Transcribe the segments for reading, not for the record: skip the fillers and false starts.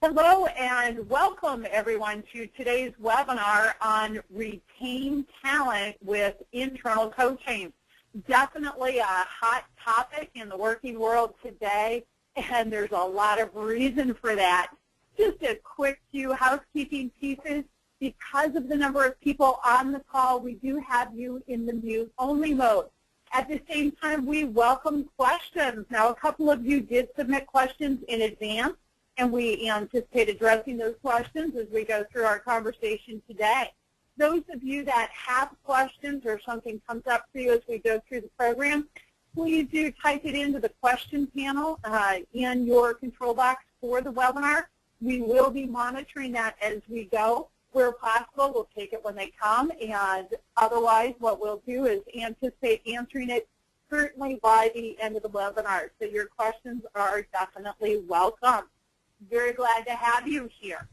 Hello and welcome everyone to today's webinar on Retain Talent with Internal Coaching. Definitely a hot topic in the working world today, and there's a lot of reason for that. Just a quick few housekeeping pieces. Because of the number of people on the call, we do have you in the mute-only mode. At the same time, we welcome questions. Now, a couple of you did submit questions in advance, and we anticipate addressing those questions as we go through our conversation today. Those of you that have questions or something comes up for you as we go through the program, please do type it into the question panel in your control box for the webinar. We will be monitoring that as we go. Where possible, we'll take it when they come, and otherwise what we'll do is anticipate answering it certainly by the end of the webinar. So your questions are definitely welcome. Very glad to have you here.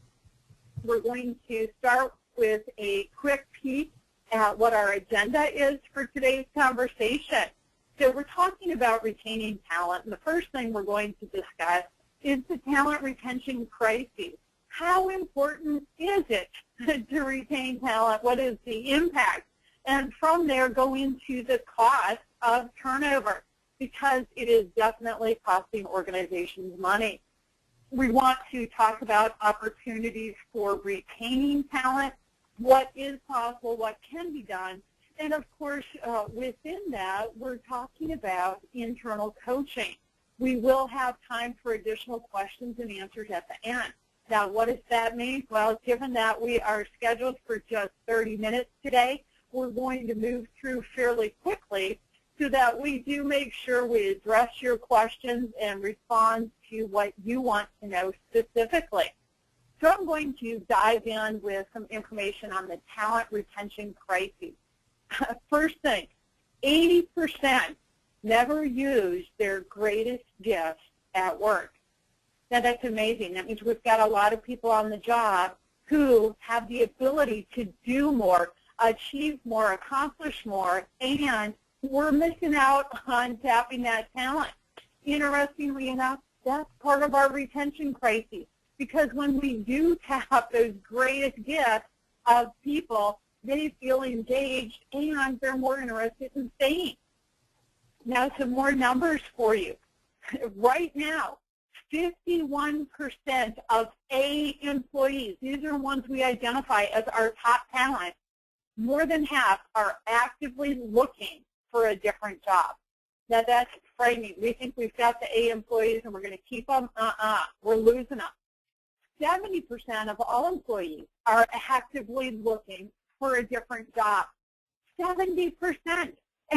We're going to start with a quick peek at what our agenda is for today's conversation. So we're talking about retaining talent, and the first thing we're going to discuss is the talent retention crisis. How important is it to retain talent? What is the impact? And from there, go into the cost of turnover, because it is definitely costing organizations money. We want to talk about opportunities for retaining talent, what is possible, what can be done, and of course, within that, we're talking about internal coaching. We will have time for additional questions and answers at the end. Now, what does that mean? Well, given that we are scheduled for just 30 minutes today, we're going to move through fairly quickly so that we do make sure we address your questions and respond to what you want to know specifically. So I'm going to dive in with some information on the talent retention crisis. First thing, 80% never use their greatest gifts at work. Now, that's amazing. That means we've got a lot of people on the job who have the ability to do more, achieve more, accomplish more, and we're missing out on tapping that talent. Interestingly enough, that's part of our retention crisis, because when we do tap those greatest gifts of people, they feel engaged and they're more interested in staying. Now, some more numbers for you. Right now, 51% of A employees, these are ones we identify as our top talent, more than half are actively looking for a different job. Now, that's frightening. We think we've got the A employees and we're going to keep them. We're losing them. 70% of all employees are actively looking for a different job. 70%.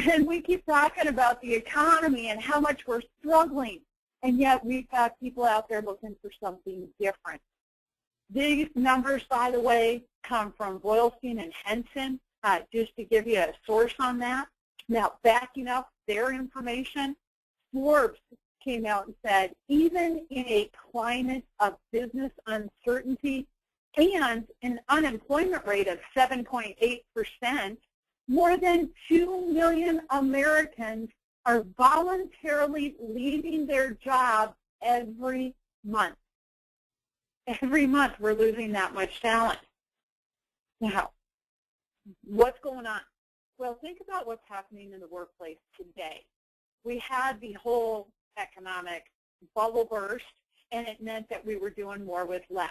And we keep talking about the economy and how much we're struggling. And yet we've got people out there looking for something different. These numbers, by the way, come from Boylston and Henson, just to give you a source on that. Now, backing up their information, Forbes came out and said, even in a climate of business uncertainty and an unemployment rate of 7.8%, more than 2 million Americans are voluntarily leaving their job every month. Every month we're losing that much talent. Now, what's going on? Well, think about what's happening in the workplace today. We had the whole economic bubble burst, and it meant that we were doing more with less.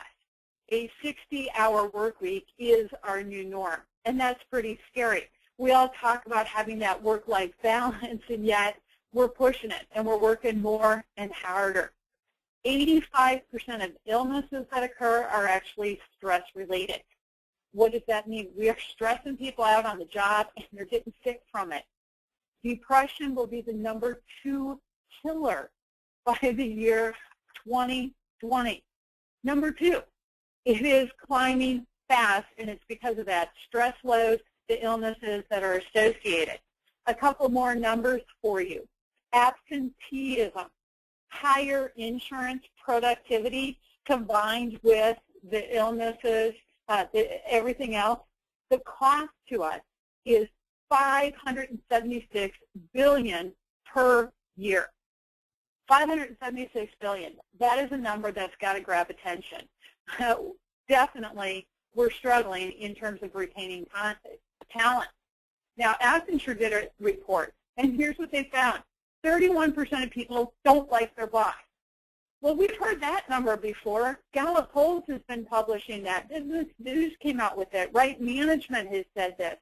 A 60-hour work week is our new norm, and that's pretty scary. We all talk about having that work-life balance, and yet we're pushing it, and we're working more and harder. 85% of illnesses that occur are actually stress-related. What does that mean? We are stressing people out on the job, and they're getting sick from it. Depression will be the #2 killer by the year 2020. #2, it is climbing fast, and it's because of that stress load, the illnesses that are associated. A couple more numbers for you. Absenteeism, higher insurance productivity combined with the illnesses, everything else, the cost to us is $576 billion per year. $576 billion. That is a number that's got to grab attention. Definitely, we're struggling in terms of retaining talent. Now, Accenture did a report, and here's what they found. 31% of people don't like their boss. Well, we've heard that number before. Gallup Polls has been publishing that. Business News came out with it. Right Management has said this.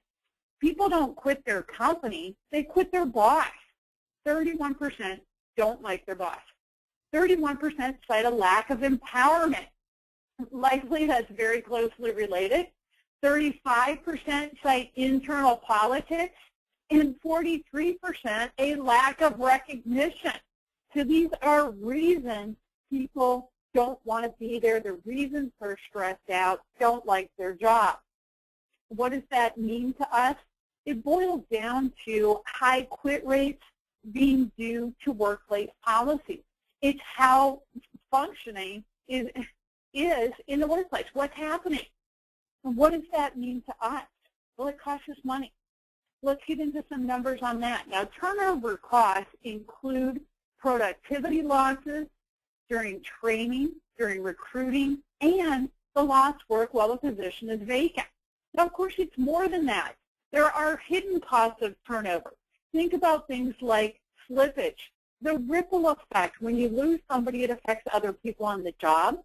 People don't quit their company, they quit their boss. 31% don't like their boss. 31% cite a lack of empowerment. Likely that's very closely related. 35% cite internal politics, and 43% a lack of recognition. So these are reasons people don't want to be there. The reasons they're stressed out, don't like their job. What does that mean to us? It boils down to high quit rates being due to workplace policies. It's how functioning is in the workplace. What's happening? And what does that mean to us? Well, it costs us money. Let's get into some numbers on that. Now, turnover costs include productivity losses during training, during recruiting, and the lost work while the position is vacant. Now, of course, it's more than that. There are hidden costs of turnover. Think about things like slippage, the ripple effect. When you lose somebody, it affects other people on the job.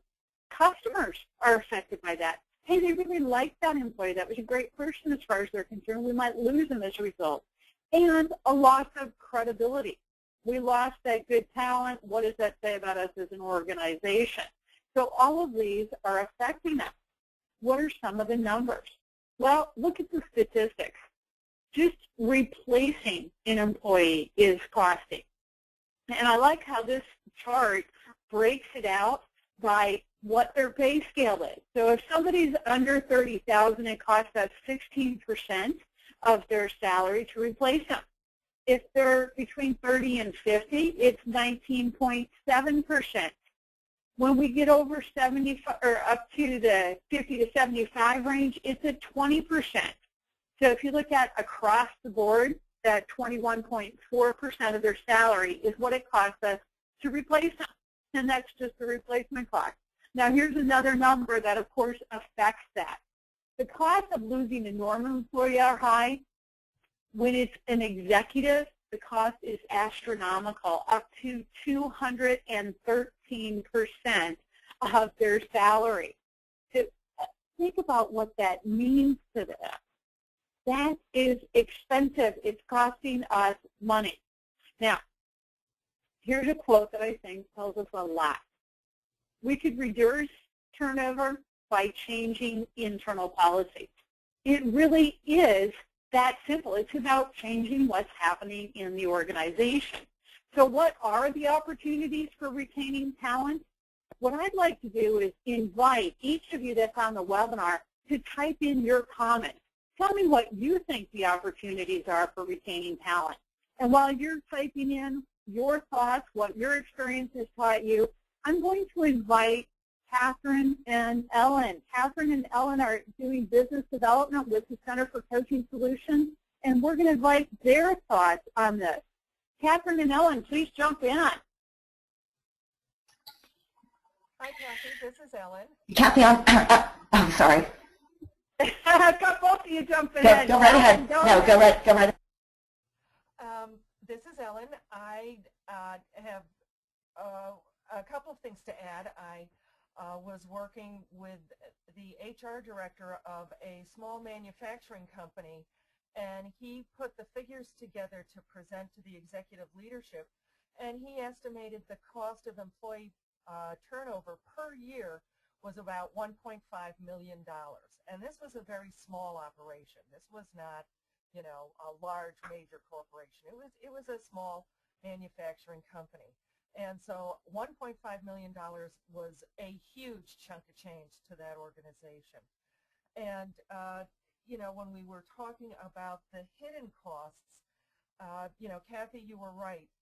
Customers are affected by that. Hey, they really like that employee. That was a great person as far as they're concerned. We might lose them as a result. And a loss of credibility. We lost that good talent. What does that say about us as an organization? So all of these are affecting us. What are some of the numbers? Well, look at the statistics. Just replacing an employee is costing. And I like how this chart breaks it out by what their pay scale is. So if somebody's under $30,000, it costs us 16% of their salary to replace them. If they're between 30 and 50, it's 19.7%. When we get over 75 or up to the 50 to 75 range, it's at 20%. So if you look at across the board, that 21.4% of their salary is what it costs us to replace them, and that's just the replacement cost. Now here's another number that of course affects that. The cost of losing a normal employee are high. When it's an executive, the cost is astronomical, up to 213% of their salary. So think about what that means to them. That is expensive. It's costing us money. Now, here's a quote that I think tells us a lot. We could reduce turnover by changing internal policies. It really is that simple. It's about changing what's happening in the organization. So what are the opportunities for retaining talent? What I'd like to do is invite each of you that's on the webinar to type in your comments. Tell me what you think the opportunities are for retaining talent. And while you're typing in your thoughts, what your experience has taught you, I'm going to invite Catherine and Ellen. Catherine and Ellen are doing business development with the Center for Coaching Solutions, and we're going to invite their thoughts on this. Catherine and Ellen, please jump in. Hi, Kathy. This is Ellen. Kathy, I'm sorry. I've got both of you jumping in. Go right ahead. Go right ahead. This is Ellen. I have a couple of things to add. I was working with the HR director of a small manufacturing company, and he put the figures together to present to the executive leadership, and he estimated the cost of employee turnover per year was about $1.5 million. And this was a very small operation. This was not, you know, a large major corporation. It was a small manufacturing company. And so $1.5 million was a huge chunk of change to that organization. And, you know, when we were talking about the hidden costs, you know, Kathy, you were right.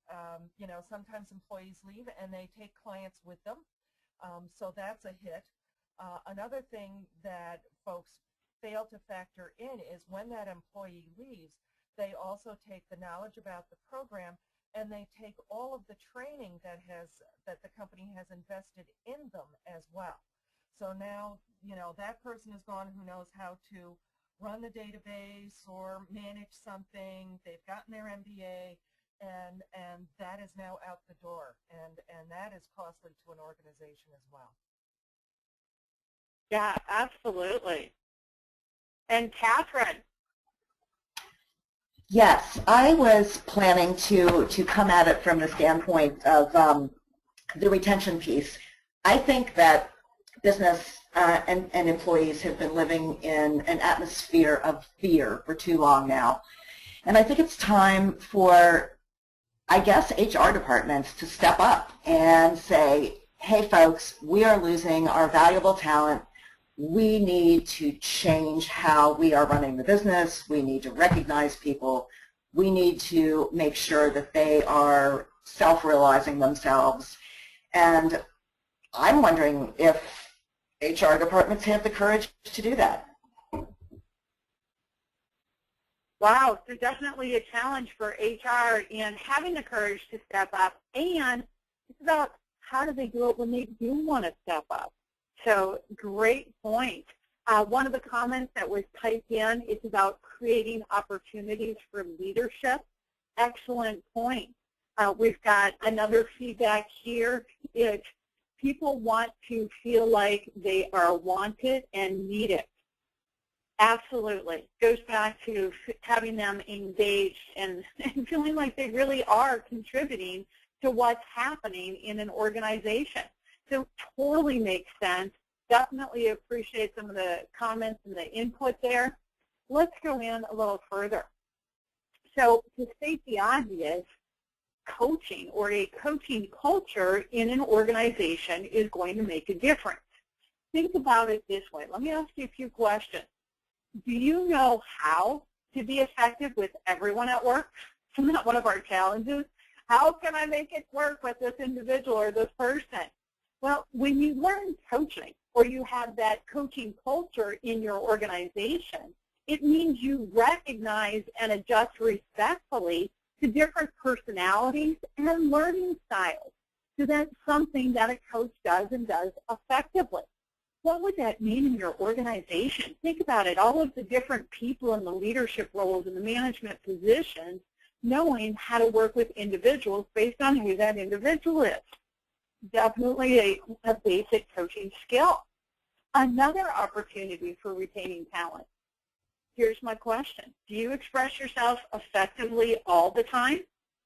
You know, sometimes employees leave and they take clients with them. So that's a hit. Another thing that folks fail to factor in is when that employee leaves, they also take the knowledge about the program and they take all of the training that the company has invested in them as well. So now, you know, that person is gone who knows how to run the database or manage something. They've gotten their MBA, and that is now out the door, and that is costly to an organization as well. Yeah, absolutely. And Catherine? Yes, I was planning to come at it from the standpoint of the retention piece. I think that business and employees have been living in an atmosphere of fear for too long now. And I think it's time for, I guess, HR departments to step up and say, hey folks, we are losing our valuable talent. We need to change how we are running the business. We need to recognize people. We need to make sure that they are self-realizing themselves. And I'm wondering if HR departments have the courage to do that. Wow, so definitely a challenge for HR in having the courage to step up, and it's about how do they do it when they do want to step up. So great point. One of the comments that was typed in is about creating opportunities for leadership. Excellent point. We've got another feedback here. It's people want to feel like they are wanted and needed. Absolutely. Goes back to having them engaged and feeling like they really are contributing to what's happening in an organization. So totally makes sense. Definitely appreciate some of the comments and the input there. Let's go in a little further. So to state the obvious, coaching or a coaching culture in an organization is going to make a difference. Think about it this way. Let me ask you a few questions. Do you know how to be effective with everyone at work? Isn't that one of our challenges? How can I make it work with this individual or this person? Well, when you learn coaching or you have that coaching culture in your organization, it means you recognize and adjust respectfully to different personalities and learning styles. So that's something that a coach does and does effectively. What would that mean in your organization? Think about it, all of the different people in the leadership roles and the management positions, knowing how to work with individuals based on who that individual is. Definitely a basic coaching skill. Another opportunity for retaining talent. Here's my question. Do you express yourself effectively all the time?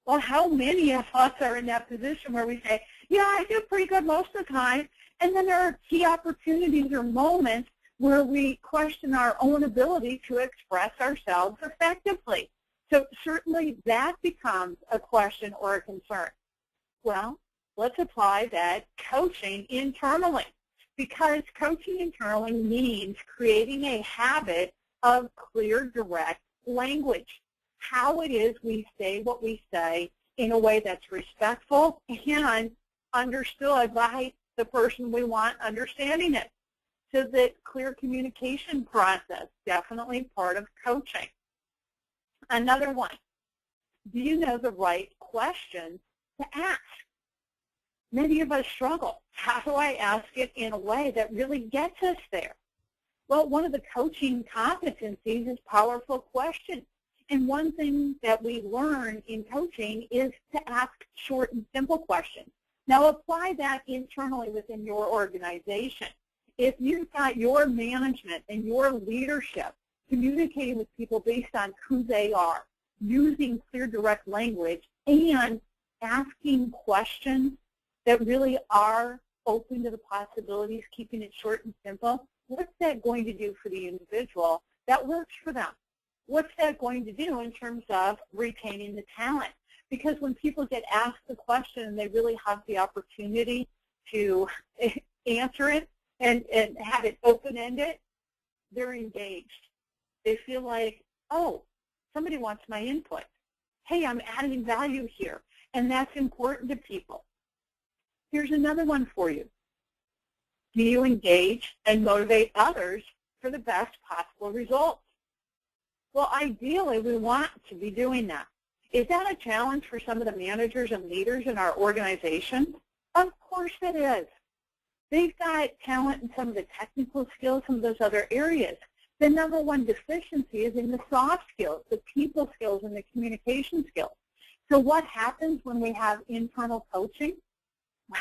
Well, how many of us are in that position where we say, yeah, I do pretty good most of the time, and then there are key opportunities or moments where we question our own ability to express ourselves effectively. So certainly that becomes a question or a concern. Well, let's apply that coaching internally, because coaching internally means creating a habit of clear, direct language. How it is we say what we say in a way that's respectful and understood by the person we want understanding it. So that clear communication process, definitely part of coaching. Another one, do you know the right questions to ask? Many of us struggle. How do I ask it in a way that really gets us there? Well, one of the coaching competencies is powerful questions. And one thing that we learn in coaching is to ask short and simple questions. Now apply that internally within your organization. If you've got your management and your leadership communicating with people based on who they are, using clear, direct language, and asking questions that really are open to the possibilities, keeping it short and simple, what's that going to do for the individual that works for them? What's that going to do in terms of retaining the talent? Because when people get asked the question and they really have the opportunity to answer it and have it open-ended, they're engaged. They feel like, oh, somebody wants my input. Hey, I'm adding value here, and that's important to people. Here's another one for you. Do you engage and motivate others for the best possible results? Well, ideally, we want to be doing that. Is that a challenge for some of the managers and leaders in our organization? Of course it is. They've got talent in some of the technical skills, some of those other areas. The number one deficiency is in the soft skills, the people skills, and the communication skills. So what happens when we have internal coaching?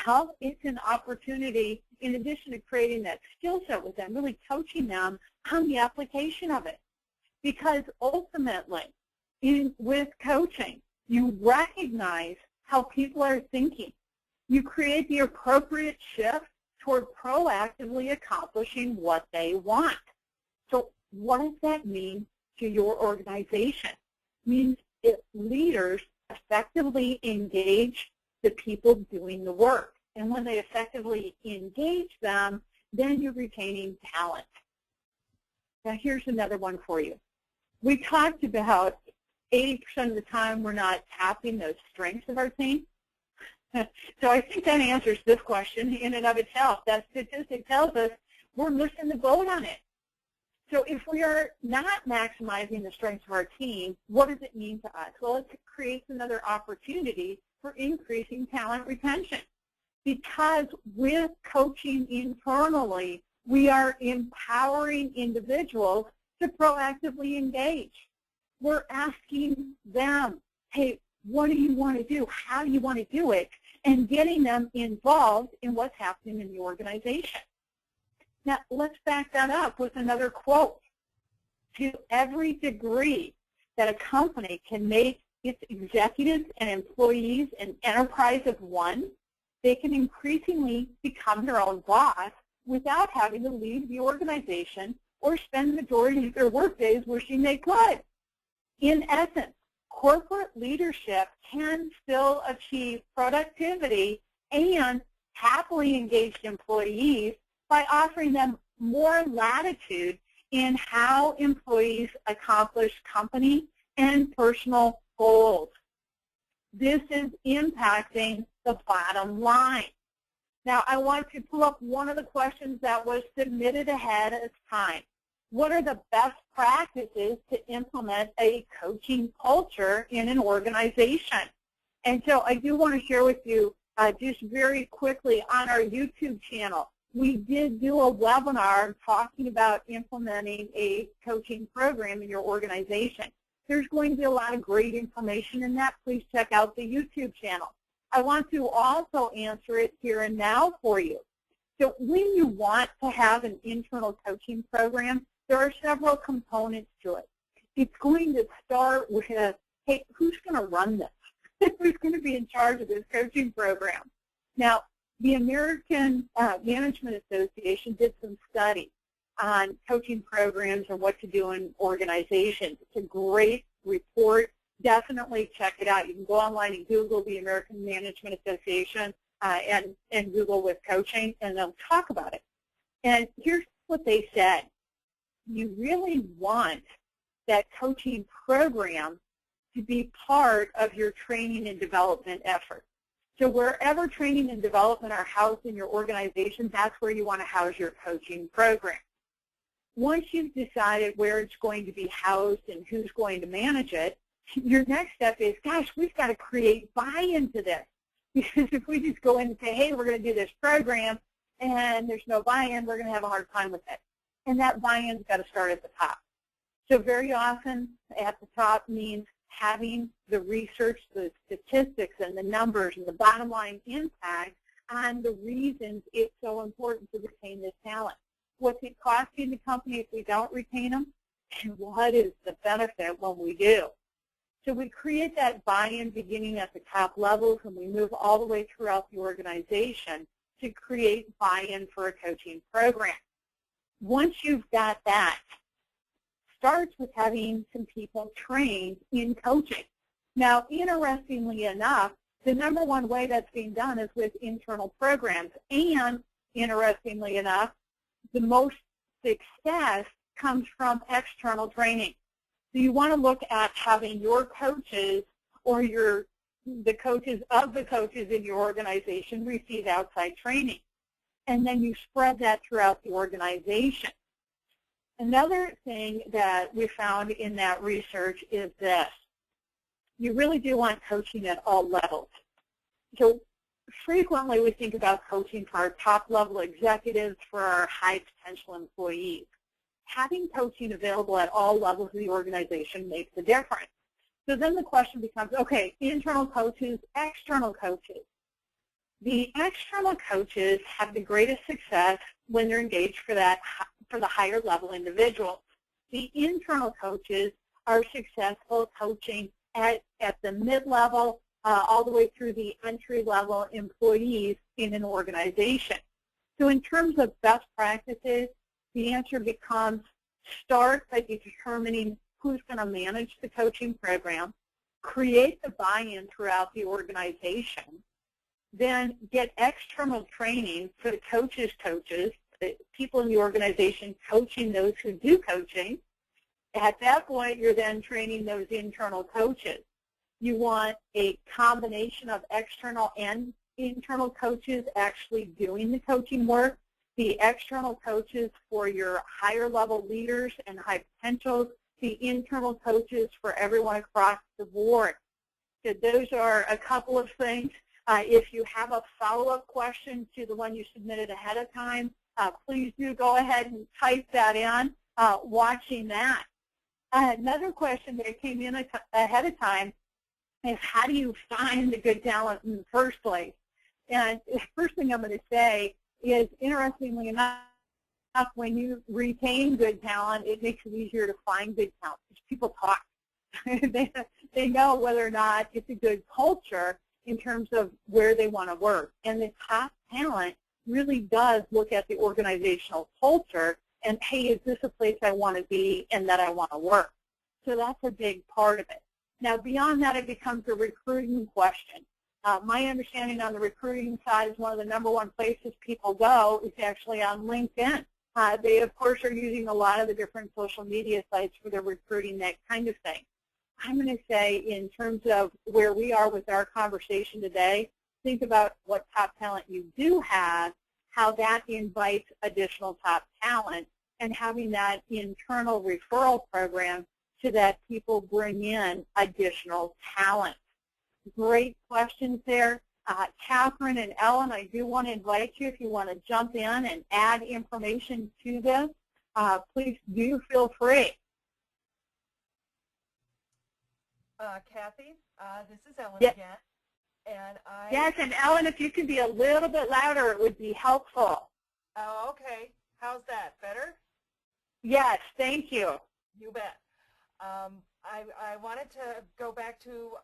Well, it's an opportunity, in addition to creating that skill set with them, really coaching them on the application of it. Because ultimately, with coaching, you recognize how people are thinking. You create the appropriate shift toward proactively accomplishing what they want. So what does that mean to your organization? It means if leaders effectively engage the people doing the work. And when they effectively engage them, then you're retaining talent. Now here's another one for you. We talked about 80% of the time we're not tapping those strengths of our team. So I think that answers this question in and of itself. That statistic tells us we're missing the boat on it. So if we are not maximizing the strengths of our team, what does it mean to us? Well, it creates another opportunity for increasing talent retention. Because with coaching internally, we are empowering individuals to proactively engage. We're asking them, hey, what do you want to do? How do you want to do it? And getting them involved in what's happening in the organization. Now, let's back that up with another quote. To every degree that a company can make its executives and employees an enterprise of one, they can increasingly become their own boss without having to leave the organization or spend the majority of their workdays wishing they could. In essence, corporate leadership can still achieve productivity and happily engaged employees by offering them more latitude in how employees accomplish company and personal goals. This is impacting the bottom line. Now, I want to pull up one of the questions that was submitted ahead of time. What are the best practices to implement a coaching culture in an organization? And so I do want to share with you just very quickly on our YouTube channel. We did do a webinar talking about implementing a coaching program in your organization. There's going to be a lot of great information in that. Please check out the YouTube channel. I want to also answer it here and now for you. So when you want to have an internal coaching program, there are several components to it. It's going to start with, hey, who's going to run this? Who's going to be in charge of this coaching program? Now, the American Management Association did some study on coaching programs and what to do in organizations. It's a great report. Definitely check it out. You can go online and Google the American Management Association and Google with coaching, and they'll talk about it. And here's what they said. You really want that coaching program to be part of your training and development effort. So wherever training and development are housed in your organization, that's where you want to house your coaching program. Once you've decided where it's going to be housed and who's going to manage it, your next step is, gosh, we've got to create buy-in to this. Because if we just go in and say, hey, we're going to do this program, and there's no buy-in, we're going to have a hard time with it. And that buy-in's got to start at the top. So very often at the top means having the research, the statistics, and the numbers, and the bottom line impact on the reasons it's so important to retain this talent. What's it costing the company if we don't retain them? And what is the benefit when we do? So we create that buy-in beginning at the top levels, and we move all the way throughout the organization to create buy-in for a coaching program. Once you've got that, starts with having some people trained in coaching. Now, interestingly enough, the number one way that's being done is with internal programs. And interestingly enough, the most success comes from external training. So you want to look at having your coaches or the coaches of the coaches in your organization receive outside training. And then you spread that throughout the organization. Another thing that we found in that research is this. you really do want coaching at all levels. So frequently we think about coaching for our top-level executives, for our high-potential employees. Having coaching available at all levels of the organization makes a difference. So then the question becomes, okay, internal coaches, external coaches. The external coaches have the greatest success when they're engaged for the higher level individuals. The internal coaches are successful coaching at the mid-level all the way through the entry-level employees in an organization. So in terms of best practices, the answer becomes start by determining who's going to manage the coaching program, create the buy-in throughout the organization, then get external training for the coaches, the people in the organization coaching those who do coaching. At that point, you're then training those internal coaches. You want a combination of external and internal coaches actually doing the coaching work. The external coaches for your higher level leaders and high potentials, the internal coaches for everyone across the board. So those are a couple of things. If you have a follow-up question to the one you submitted ahead of time, please do go ahead and type that in watching that. Another question that came in ahead of time is how do you find the good talent in the first place? And the first thing I'm going to say is, interestingly enough, when you retain good talent, it makes it easier to find good talent because people talk. They know whether or not it's a good culture in terms of where they want to work. And the top talent really does look at the organizational culture and, hey, is this a place I want to be and that I want to work? So that's a big part of it. Now, beyond that, it becomes a recruiting question. My understanding on the recruiting side is one of the #1 places people go is actually on LinkedIn. They, of course, are using a lot of the different social media sites for their recruiting, that kind of thing. I'm going to say, in terms of where we are with our conversation today, think about what top talent you do have, how that invites additional top talent, and having that internal referral program so that people bring in additional talent. Great questions there. Catherine and Ellen, I do want to invite you, if you want to jump in and add information to this, please do feel free. Kathy, this is Ellen Yes. again. And Yes, and Ellen, if you could be a little bit louder, it would be helpful. Oh, okay. How's that? Better? Yes, thank you. You bet. I wanted to go back to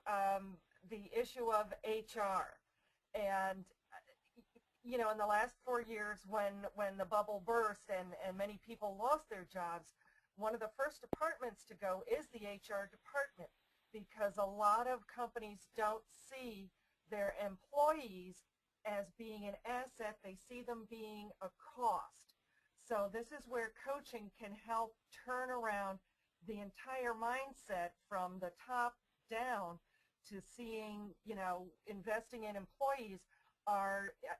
the issue of HR. And, you know, in the last 4 years when the bubble burst and many people lost their jobs, one of the first departments to go is the HR department, because a lot of companies don't see their employees as being an asset. They see them being a cost. So this is where coaching can help turn around the entire mindset from the top down to seeing, you know, investing in employees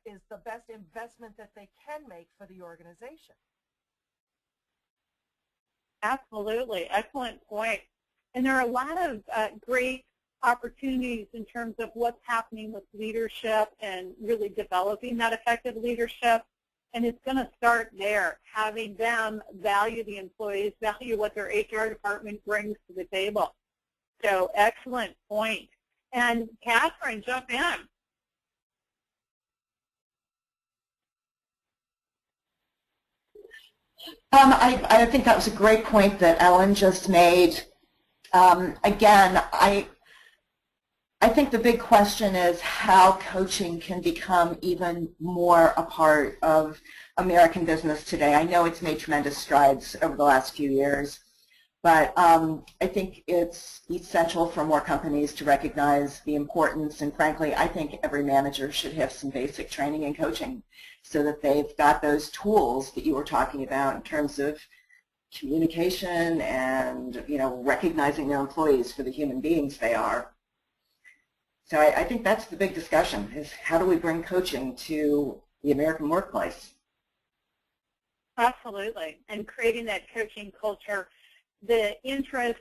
is the best investment that they can make for the organization. Absolutely. Excellent point. And there are a lot of great opportunities in terms of what's happening with leadership and really developing that effective leadership. And it's going to start there, having them value the employees, value what their HR department brings to the table. So excellent point. And Catherine, jump in. I think that was a great point that Ellen just made. Again, I think the big question is how coaching can become even more a part of American business today. I know it's made tremendous strides over the last few years, but I think it's essential for more companies to recognize the importance, and frankly, I think every manager should have some basic training in coaching so that they've got those tools that you were talking about in terms of communication and, you know, recognizing their employees for the human beings they are. So I think that's the big discussion, is how do we bring coaching to the American workplace? Absolutely. And creating that coaching culture. The interest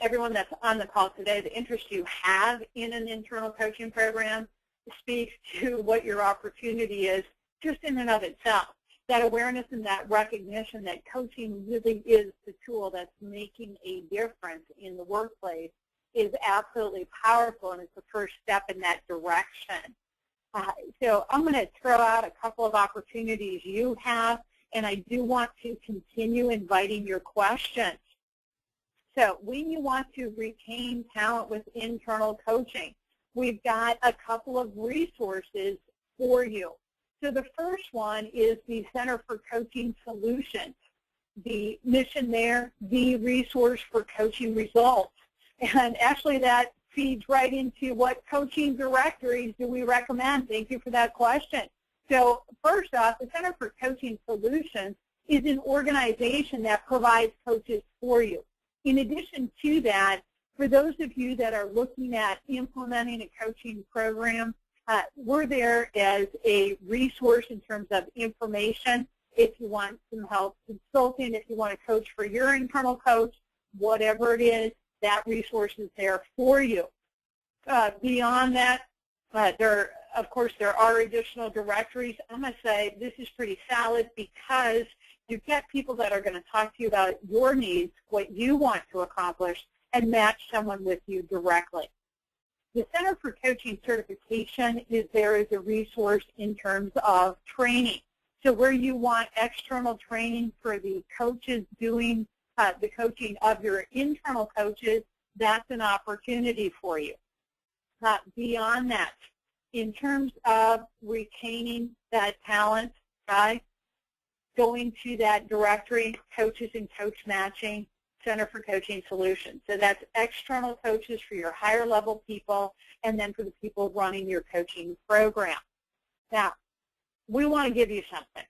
everyone that's on the call today, the interest you have in an internal coaching program speaks to what your opportunity is just in and of itself. That awareness and that recognition that coaching really is the tool that's making a difference in the workplace is absolutely powerful, and it's the first step in that direction. So I'm going to throw out a couple of opportunities you have, and I do want to continue inviting your questions. So when you want to retain talent with internal coaching, we've got a couple of resources for you. So the first one is the Center for Coaching Solutions. The mission there, the resource for coaching results. And actually that feeds right into what coaching directories do we recommend. Thank you for that question. So first off, the Center for Coaching Solutions is an organization that provides coaches for you. In addition to that, for those of you that are looking at implementing a coaching program, we're there as a resource in terms of information. If you want some help consulting, if you want to coach for your internal coach, whatever it is, that resource is there for you. Beyond that, of course, there are additional directories. I'm going to say this is pretty solid because you get people that are going to talk to you about your needs, what you want to accomplish, and match someone with you directly. The Center for Coaching Certification is there as a resource in terms of training. So where you want external training for the coaches doing the coaching of your internal coaches, that's an opportunity for you. Beyond that, in terms of retaining that talent, going to that directory, Coaches and Coach Matching, Center for Coaching Solutions. So that's external coaches for your higher level people and then for the people running your coaching program. Now, we want to give you something.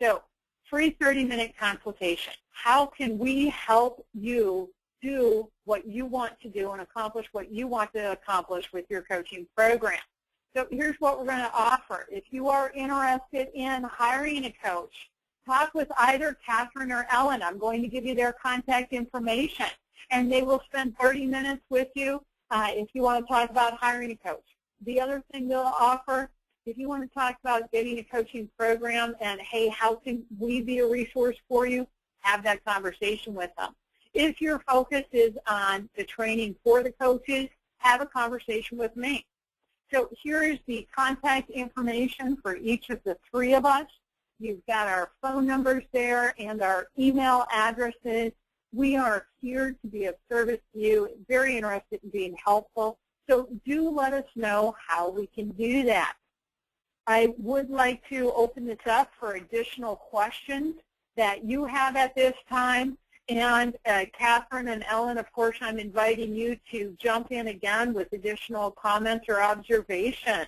So, free 30-minute consultation. How can we help you do what you want to do and accomplish what you want to accomplish with your coaching program? So here's what we're going to offer. If you are interested in hiring a coach, talk with either Catherine or Ellen. I'm going to give you their contact information, and they will spend 30 minutes with you if you want to talk about hiring a coach. The other thing they'll offer, if you want to talk about getting a coaching program and, hey, how can we be a resource for you, have that conversation with them. If your focus is on the training for the coaches, have a conversation with me. So here is the contact information for each of the three of us. You've got our phone numbers there and our email addresses. We are here to be of service to you, very interested in being helpful. So do let us know how we can do that. I would like to open this up for additional questions that you have at this time. And Catherine and Ellen, of course, I'm inviting you to jump in again with additional comments or observations.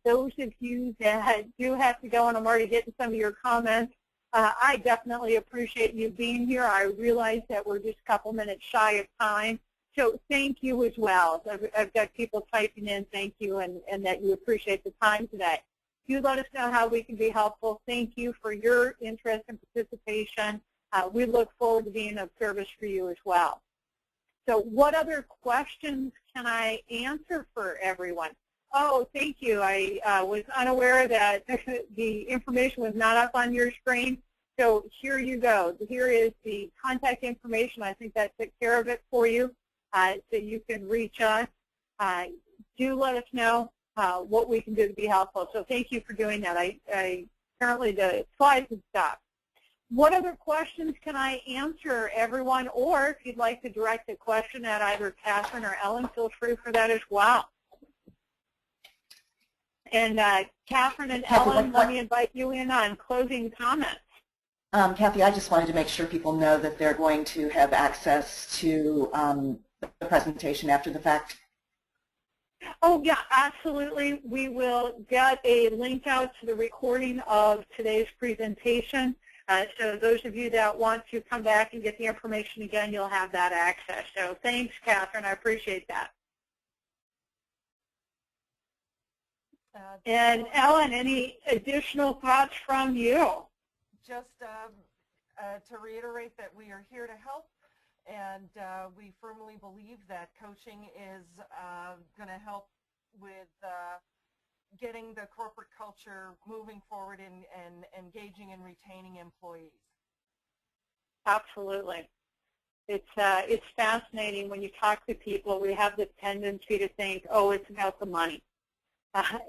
Those of you that do have to go, and I'm already getting some of your comments, I definitely appreciate you being here. I realize that we're just a couple minutes shy of time. So thank you as well. I've got people typing in thank you and that you appreciate the time today. You let us know how we can be helpful. Thank you for your interest and participation. We look forward to being of service for you as well. So what other questions can I answer for everyone? Oh, thank you. I was unaware that the information was not up on your screen. So here you go. Here is the contact information. I think that took care of it for you. So you can reach us. Do let us know what we can do to be helpful. So thank you for doing that. Apparently the slides have stopped. What other questions can I answer, everyone? Or if you'd like to direct a question at either Catherine or Ellen, feel free for that as well. And Catherine and Ellen, let me invite you in on closing comments. Kathy, I just wanted to make sure people know that they're going to have access to the presentation after the fact. Oh, yeah, absolutely. We will get a link out to the recording of today's presentation. So those of you that want to come back and get the information again, you'll have that access. So thanks, Catherine. I appreciate that. And Ellen, any additional thoughts from you? Just to reiterate that we are here to help, and we firmly believe that coaching is going to help with getting the corporate culture moving forward and engaging and retaining employees. Absolutely. It's fascinating when you talk to people. We have this tendency to think, oh, it's about the money.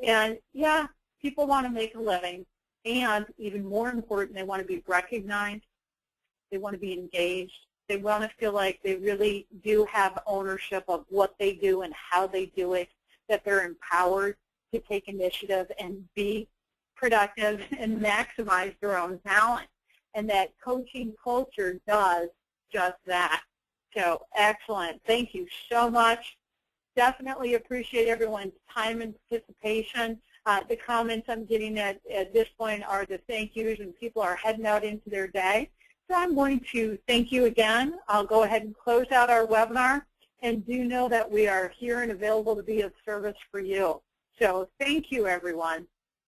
And yeah, people want to make a living. And even more important, they want to be recognized. They want to be engaged. They want to feel like they really do have ownership of what they do and how they do it, that they're empowered to take initiative and be productive and maximize their own talent. And that coaching culture does just that. So excellent. Thank you so much. Definitely appreciate everyone's time and participation. The comments I'm getting at this point are the thank yous, and people are heading out into their day. So I'm going to thank you again. I'll go ahead and close out our webinar, and do know that we are here and available to be of service for you. So thank you, everyone.